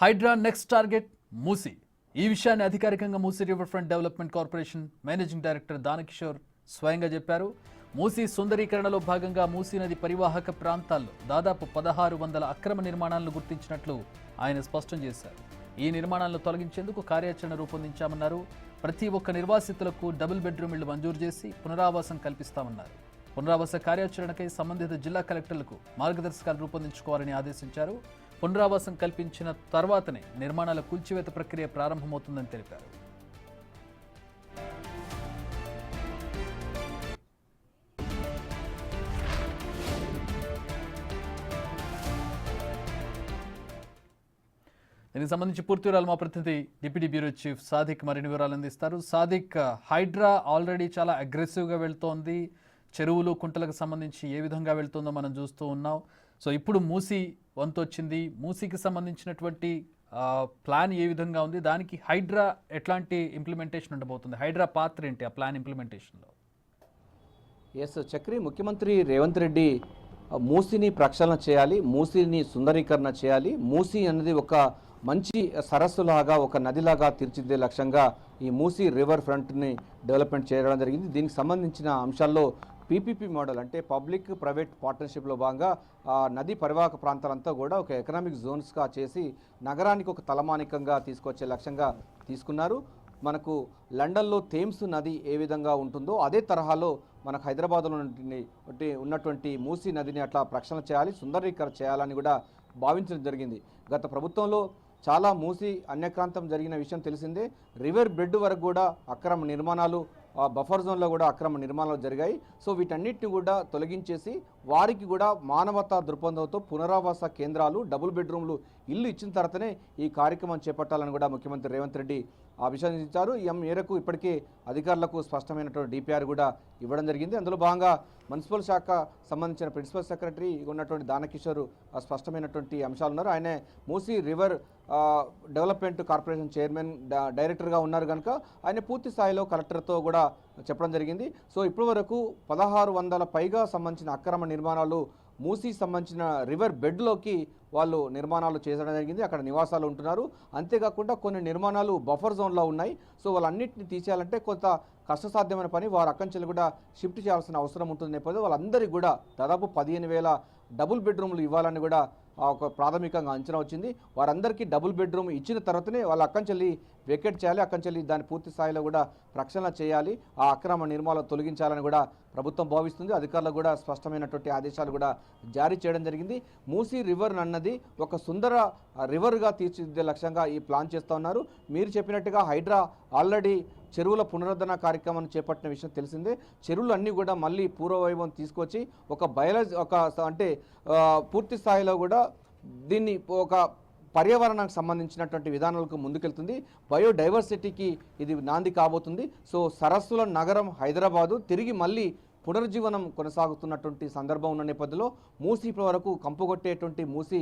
Hydraa next target Musi. ఈ విషయాన్ని అధికారికంగా Musi riverfront development corporation managing director Danakishore స్వయంగా చెప్పారు. మూసీ సుందరీకరణలో భాగంగా మూసీ నది పరివాహక ప్రాంతాల్లో దాదాపు 1600 అక్రమ నిర్మాణాలను గుర్తించినట్లు ఆయన స్పష్టం చేశారు. ఈ నిర్మాణాలను తొలగించేందుకు కార్యాచరణ రూపొందించామన్నారు. ప్రతి ఒక్క నిర్వాసితులకు డబుల్ బెడ్రూమ్ ఇళ్లు మంజూరు చేసి పునరావాసం కల్పిస్తామన్నారు. పునరావాస కార్యాచరణకై సంబంధిత జిల్లా కలెక్టర్లకు మార్గదర్శకాలు రూపొందించుకోవాలని ఆదేశించారు. పునరావాసం కల్పించిన తర్వాతనే నిర్మాణాల కూల్చివేత ప్రక్రియ ప్రారంభమవుతుందని తెలిపారు. దీనికి సంబంధించి పూర్తి వివరాలు మా ప్రతినిధి డిప్యూటీ బ్యూరో చీఫ్ సాదిక్ మరిన్ని వివరాలు అందిస్తారు. సాదిక్, హైడ్రా ఆల్రెడీ చాలా అగ్రెసివ్గా వెళ్తోంది. చెరువులు కుంటలకు సంబంధించి ఏ విధంగా వెళ్తుందో మనం చూస్తూ ఉన్నాం. సో ఇప్పుడు మూసీ వంతు వచ్చింది. మూసీకి సంబంధించినటువంటి ప్లాన్ ఏ విధంగా ఉంది, దానికి హైడ్రా ఎట్లాంటి ఇంప్లిమెంటేషన్ ఉండబోతుంది, హైడ్రా పాత్ర ఏంటి ఆ ప్లాన్ ఇంప్లిమెంటేషన్లో? ఎస్ చక్రి, ముఖ్యమంత్రి రేవంత్ రెడ్డి మూసీని ప్రక్షాళన చేయాలి, మూసీని సుందరీకరణ చేయాలి, మూసీ అనేది ఒక మంచి సరస్సులాగా ఒక నదిలాగా తీర్చిదిద్దే లక్ష్యంగా ఈ మూసీ రివర్ ఫ్రంట్ని డెవలప్మెంట్ చేయడం జరిగింది. దీనికి సంబంధించిన అంశాల్లో పీపీపీ మోడల్ అంటే పబ్లిక్ ప్రైవేట్ పార్ట్నర్షిప్లో భాగంగా నదీ పరివాహక ప్రాంతాలంతా కూడా ఒక ఎకనామిక్ జోన్స్గా చేసి నగరానికి ఒక తలమానికంగా తీసుకొచ్చే లక్ష్యంగా తీసుకున్నారు. మనకు లండన్లో థేమ్స్ నది ఏ విధంగా ఉంటుందో అదే తరహాలో మనకు హైదరాబాద్లో ఉన్నటువంటి మూసీ నదిని అట్లా ప్రక్షాళన చేయాలి, సుందరీకరణ చేయాలని కూడా భావించడం జరిగింది. గత ప్రభుత్వంలో చాలా మూసీ అన్యక్రాంతం జరిగిన విషయం తెలిసిందే. రివర్ బెడ్ వరకు కూడా అక్రమ నిర్మాణాలు, బఫర్ జోన్లో కూడా అక్రమ నిర్మాణాలు జరిగాయి. సో వీటన్నిటిని కూడా తొలగించేసి వారికి కూడా మానవతా దృక్పథంతో పునరావాస కేంద్రాలు, డబుల్ బెడ్రూమ్లు ఇల్లు ఇచ్చిన తర్వాతనే ఈ కార్యక్రమం చేపట్టాలని కూడా ముఖ్యమంత్రి రేవంత్ రెడ్డి అభిషేకించారు. ఈ మేరకు ఇప్పటికే అధికారులకు స్పష్టమైనటువంటి డిపిఆర్ కూడా ఇవ్వడం జరిగింది. అందులో భాగంగా మున్సిపల్ శాఖ సంబంధించిన ప్రిన్సిపల్ సెక్రటరీ ఉన్నటువంటి దానకిషోర్ స్పష్టమైనటువంటి అంశాలు ఉన్నారు. ఆయన Musi river development corporation chairman డైరెక్టర్గా ఉన్నారు కనుక ఆయన పూర్తి స్థాయిలో కలెక్టర్తో కూడా చెప్పడం జరిగింది. సో ఇప్పటి వరకు 1600 పైగా సంబంధించిన అక్రమ నిర్మాణాలు మూసీ సంబంధించిన రివర్ బెడ్లోకి వాళ్ళు నిర్మాణాలు చేయడం జరిగింది. అక్కడ నివాసాలు ఉంటున్నారు. అంతేకాకుండా కొన్ని నిర్మాణాలు బఫర్ జోన్లో ఉన్నాయి. సో వాళ్ళన్నింటినీ తీసేయాలంటే కొంత కష్టసాధ్యమైన పని. వారు అక్కడి కూడా షిఫ్ట్ చేయాల్సిన అవసరం ఉంటుంది. నేపథ్యంలో వాళ్ళందరికీ కూడా దాదాపు 15,000 డబుల్ బెడ్రూమ్లు ఇవ్వాలని కూడా ఒక ప్రాథమికంగా అంచనా వచ్చింది. వారందరికీ డబుల్ బెడ్రూమ్ ఇచ్చిన తర్వాతనే వాళ్ళు అక్కంచెల్లి వెకేట్ చేయాలి, అక్కంచెల్లి దాని పూర్తి స్థాయిలో కూడా ప్రక్షాళన చేయాలి, ఆ అక్రమ నిర్మాణాలు తొలగించాలని కూడా ప్రభుత్వం భావిస్తుంది. అధికారులకు కూడా స్పష్టమైనటువంటి ఆదేశాలు కూడా జారీ చేయడం జరిగింది. మూసీ రివర్ అన్నది ఒక సుందర రివర్గా తీర్చిదిద్దే లక్ష్యంగా ఈ ప్లాన్ చేస్తూ ఉన్నారు. మీరు చెప్పినట్టుగా హైడ్రా ఆల్రెడీ చెరువుల పునరుద్ధరణ కార్యక్రమాన్ని చేపట్టిన విషయం తెలిసిందే. చెరువులు అన్నీ కూడా మళ్ళీ పూర్వవైభవం తీసుకొచ్చి ఒక అంటే పూర్తి స్థాయిలో కూడా దీన్ని ఒక పర్యావరణానికి సంబంధించినటువంటి విధానాలకు ముందుకెళ్తుంది. బయోడైవర్సిటీకి ఇది నాంది కాబోతుంది. సో సరస్సుల నగరం హైదరాబాదు తిరిగి మళ్ళీ పునరుజ్జీవనం కొనసాగుతున్నటువంటి సందర్భం ఉన్న నేపథ్యంలో మూసీ వరకు కంపుకొట్టేటువంటి మూసీ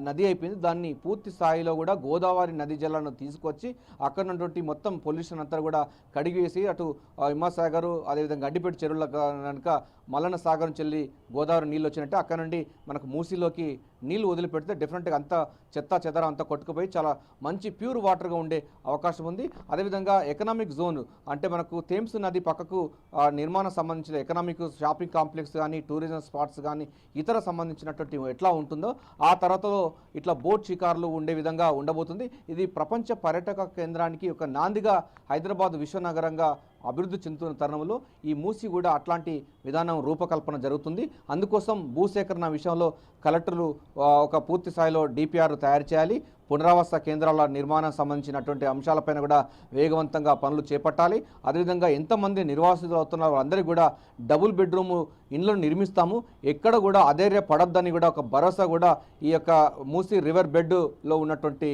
నది అయిపోయింది. దాన్ని పూర్తి స్థాయిలో కూడా గోదావరి నది జలాలను తీసుకొచ్చి అక్కడ ఉన్నటువంటి మొత్తం పొల్యూషన్ అంతా కూడా కడిగివేసి అటు హిమాసాగర్ అదేవిధంగా అడ్డిపేట చెరువుల కనుక మల్లన్న సాగరం చెల్లి గోదావరి నీళ్ళు వచ్చినట్టే అక్కడ నుండి మనకు మూసీలోకి నీళ్లు వదిలిపెడితే డెఫినెట్గా అంతా చెత్త చెదర అంతా కొట్టుకుపోయి చాలా మంచి ప్యూర్ వాటర్గా ఉండే అవకాశం ఉంది. అదేవిధంగా ఎకనామిక్ జోన్ అంటే మనకు థేమ్స్ నది పక్కకు నిర్మాణం సంబంధించిన ఎకనామిక్ షాపింగ్ కాంప్లెక్స్ కానీ టూరిజం స్పాట్స్ కానీ ఇతర సంబంధించినటువంటి ఎట్లా ఉంటుందో ఆ తర్వాతలో ఇట్లా బోట్ షికార్లు ఉండే విధంగా ఉండబోతుంది. ఇది ప్రపంచ పర్యాటక కేంద్రానికి ఒక నాందిగా హైదరాబాద్ విశ్వనగరంగా అభివృద్ధి చెందుతున్న తరుణంలో ఈ మూసీ కూడా అట్లాంటి విధానం రూపకల్పన జరుగుతుంది. అందుకోసం భూసేకరణ విషయంలో కలెక్టర్లు ఒక పూర్తి స్థాయిలో డిపిఆర్ తయారు చేయాలి. పునరావాస కేంద్రాల నిర్మాణం సంబంధించినటువంటి అంశాలపైన కూడా వేగవంతంగా పనులు చేపట్టాలి. అదేవిధంగా ఎంతమంది నిర్వాసితులు అవుతున్నారో వాళ్ళందరికీ కూడా డబుల్ బెడ్రూమ్ ఇండ్లను నిర్మిస్తాము, ఎక్కడ కూడా అధైర్య పడొద్దని కూడా ఒక భరోసా కూడా ఈ యొక్క మూసీ రివర్ బెడ్లో ఉన్నటువంటి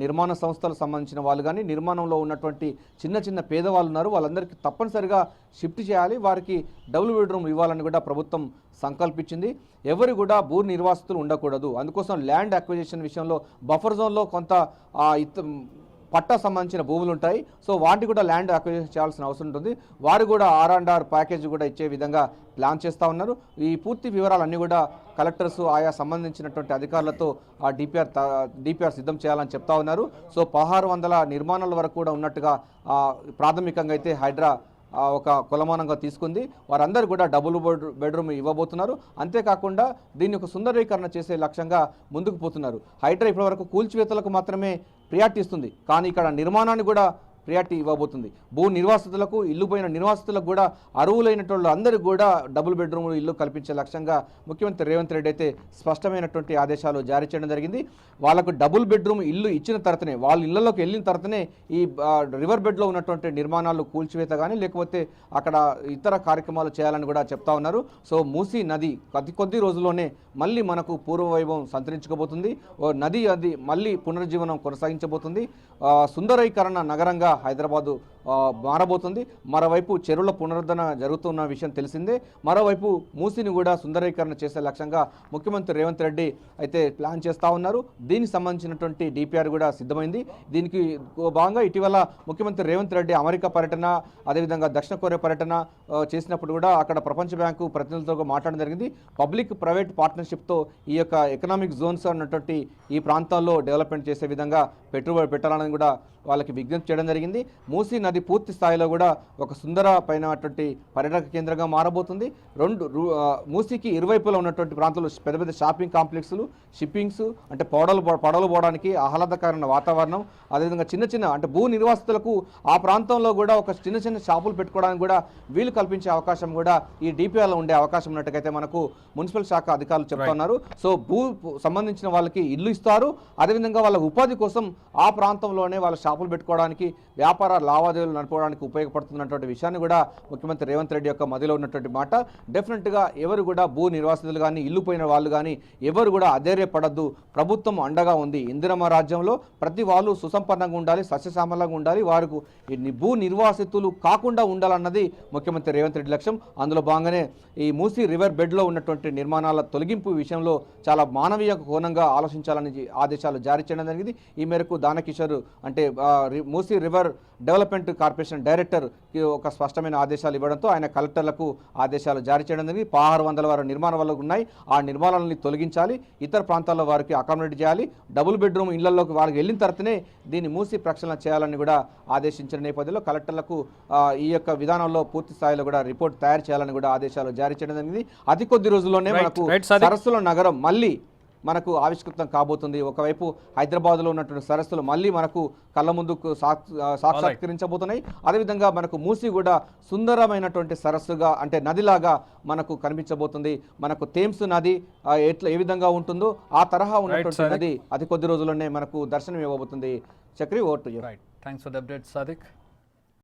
నిర్మాణ సంస్థలకు సంబంధించిన వాళ్ళు కానీ నిర్మాణంలో ఉన్నటువంటి చిన్న చిన్న పేదవాళ్ళు ఉన్నారు, వాళ్ళందరికీ తప్పనిసరిగా షిఫ్ట్ చేయాలి, వారికి డబుల్ బెడ్రూమ్ ఇవ్వాలని కూడా ప్రభుత్వం సంకల్పించింది. ఎవరు కూడా భూ నిర్వాసితులు ఉండకూడదు. అందుకోసం ల్యాండ్ అక్విజిషన్ విషయంలో బఫర్ జోన్లో కొంత పట్టా సంబంధించిన భూములు ఉంటాయి. సో వాటిని కూడా ల్యాండ్ అక్విజిషన్ చేయాల్సిన అవసరం ఉంటుంది. వారు కూడా R&R ప్యాకేజ్ కూడా ఇచ్చే విధంగా ప్లాన్ చేస్తూ ఉన్నారు. ఈ పూర్తి వివరాలన్నీ కూడా కలెక్టర్స్ ఆయా సంబంధించినటువంటి అధికారులతో ఆ డిపిఆర్ సిద్ధం చేయాలని చెప్తా ఉన్నారు. సో 1600 నిర్మాణాల వరకు కూడా ఉన్నట్టుగా ప్రాథమికంగా అయితే హైడ్రా ఒక కొలమానంగా తీసుకుంది. వారందరూ కూడా డబుల్ బెడ్రూమ్ ఇవ్వబోతున్నారు. అంతేకాకుండా దీన్ని ఒక సుందరీకరణ చేసే లక్ష్యంగా ముందుకు పోతున్నారు. హైడ్రా ఇప్పటివరకు కూల్చివేతలకు మాత్రమే ప్రియారిటీ ఇస్తుంది, కానీ ఇక్కడ నిర్మాణాన్ని కూడా ప్రియారిటీ ఇవ్వబోతుంది. భూ నిర్వాసితులకు, ఇల్లు పోయిన నిర్వాసితులకు కూడా అర్హులైనటువంటి అందరికీ కూడా డబుల్ బెడ్రూమ్ ఇల్లు కల్పించే లక్ష్యంగా ముఖ్యమంత్రి రేవంత్ రెడ్డి అయితే స్పష్టమైనటువంటి ఆదేశాలు జారీ చేయడం జరిగింది. వాళ్ళకు డబుల్ బెడ్రూమ్ ఇల్లు ఇచ్చిన తర్వాతనే, వాళ్ళ ఇళ్లలోకి వెళ్ళిన తర్వాతనే ఈ రివర్ బెడ్లో ఉన్నటువంటి నిర్మాణాలు కూల్చివేత కానీ లేకపోతే అక్కడ ఇతర కార్యక్రమాలు చేయాలని కూడా చెప్తా ఉన్నారు. సో మూసీ నది అతి కొద్ది రోజుల్లోనే మళ్ళీ మనకు పూర్వవైభవం సంతరించుకోబోతుంది. నది అది మళ్ళీ పునరుజ్జీవనం కొనసాగించబోతుంది. సుందరీకరణ నగరంగా హైదరాబాదు మారబోతుంది. మరోవైపు చెరువుల పునరుద్ధరణ జరుగుతున్న విషయం తెలిసిందే. మరోవైపు మూసీని కూడా సుందరీకరణ చేసే లక్ష్యంగా ముఖ్యమంత్రి రేవంత్ రెడ్డి అయితే ప్లాన్ చేస్తూ ఉన్నారు. దీనికి సంబంధించినటువంటి డిపిఆర్ కూడా సిద్ధమైంది. దీనికి భాగంగా ఇటీవల ముఖ్యమంత్రి రేవంత్ రెడ్డి అమెరికా పర్యటన, అదేవిధంగా దక్షిణ కొరియా పర్యటన చేసినప్పుడు కూడా అక్కడ ప్రపంచ బ్యాంకు ప్రతినిధులతో మాట్లాడడం జరిగింది. పబ్లిక్ ప్రైవేట్ పార్ట్నర్షిప్తో ఈ యొక్క ఎకనామిక్ జోన్స్ అన్నటువంటి ఈ ప్రాంతాల్లో డెవలప్మెంట్ చేసే విధంగా పెట్టుబడి పెట్టాలని కూడా వాళ్ళకి విజ్ఞప్తి చేయడం జరిగింది. మూసీ నది పూర్తి స్థాయిలో కూడా ఒక సుందరమైనటువంటి పర్యాటక కేంద్రంగా మారబోతుంది. మూసీకి ఇరువైపులా ఉన్నటువంటి ప్రాంతాలు పెద్ద పెద్ద షాపింగ్ కాంప్లెక్స్లు, షిప్పింగ్స్, అంటే పడవలు పోవడానికి ఆహ్లాదకరమైన వాతావరణం, అదేవిధంగా చిన్న చిన్న అంటే భూ నిర్వాసితులకు ఆ ప్రాంతంలో కూడా ఒక చిన్న చిన్న షాపులు పెట్టుకోవడానికి కూడా వీలు కల్పించే అవకాశం కూడా ఈ డిపిఆర్లో ఉండే అవకాశం ఉన్నట్టుగైతే మనకు మున్సిపల్ శాఖ అధికారులు చెప్తున్నారు. సో భూ సంబంధించిన వాళ్ళకి ఇల్లు ఇస్తారు, అదేవిధంగా వాళ్ళ ఉపాధి కోసం ఆ ప్రాంతంలోనే వాళ్ళ షాపులు పెట్టుకోవడానికి, వ్యాపార లావాదేవీలు నడపడానికి ఉపయోగపడుతున్నటువంటి విషయాన్ని కూడా ముఖ్యమంత్రి రేవంత్ రెడ్డి యొక్క మదిలో ఉన్నటువంటి మాట. డెఫినెట్గా ఎవరు కూడా భూ నిర్వాసితులు కానీ, ఇల్లు పోయిన వాళ్ళు కానీ ఎవరు కూడా అధైర్యపడద్దు. ప్రభుత్వం అండగా ఉంది. ఇందిరమ్మ రాజ్యంలో ప్రతి వాళ్ళు సుసంపన్నంగా ఉండాలి, సస్యశ్యామలంగా ఉండాలి, వారికి భూ నిర్వాసితులు కాకుండా ఉండాలన్నది ముఖ్యమంత్రి రేవంత్ రెడ్డి లక్ష్యం. అందులో భాగంగానే ఈ మూసీ రివర్ బెడ్లో ఉన్నటువంటి నిర్మాణాల తొలగింపు విషయంలో చాలా మానవీయ కోణంగా ఆలోచించాలని ఆదేశాలు జారీ చేయడం జరిగింది. ఈ మేరకు దానకిషోర్ అంటే Musi river development corporation director ఒక స్పష్టమైన ఆదేశాలు ఇవ్వడంతో ఆయన కలెక్టర్లకు ఆదేశాలు జారీ చేయడం జరిగింది. 1600 వారి నిర్మాణ వల్ల ఉన్నాయి, ఆ నిర్మాణాలని తొలగించాలి, ఇతర ప్రాంతాల్లో వారికి అకామిడేట్ చేయాలి, డబుల్ బెడ్రూమ్ ఇళ్లలోకి వారికి వెళ్ళిన తర్వాతనే దీన్ని మూసి ప్రక్షాళన చేయాలని కూడా ఆదేశించిన నేపథ్యంలో కలెక్టర్లకు ఈ యొక్క విధానంలో పూర్తి స్థాయిలో కూడా రిపోర్ట్ తయారు చేయాలని కూడా ఆదేశాలు జారీ చేయడం జరిగింది. అతి కొద్ది రోజుల్లోనే మనకు సరస్సుల నగరం మళ్ళీ మనకు ఆవిష్కృతం కాబోతుంది. ఒకవైపు హైదరాబాద్లో ఉన్నటువంటి సరస్సులు మళ్ళీ మనకు కళ్ళ ముందుకు సాక్షాత్కరించబోతున్నాయి. అదేవిధంగా మనకు మూసీ కూడా సుందరమైనటువంటి సరస్సుగా అంటే నదిలాగా మనకు కనిపించబోతుంది. మనకు థేమ్స్ నది ఏ విధంగా ఉంటుందో ఆ తరహా ఉన్నటువంటి నది అతి కొద్ది రోజుల్లోనే మనకు దర్శనం ఇవ్వబోతుంది. Chakri, over to you. Thanks for the update Sadiq.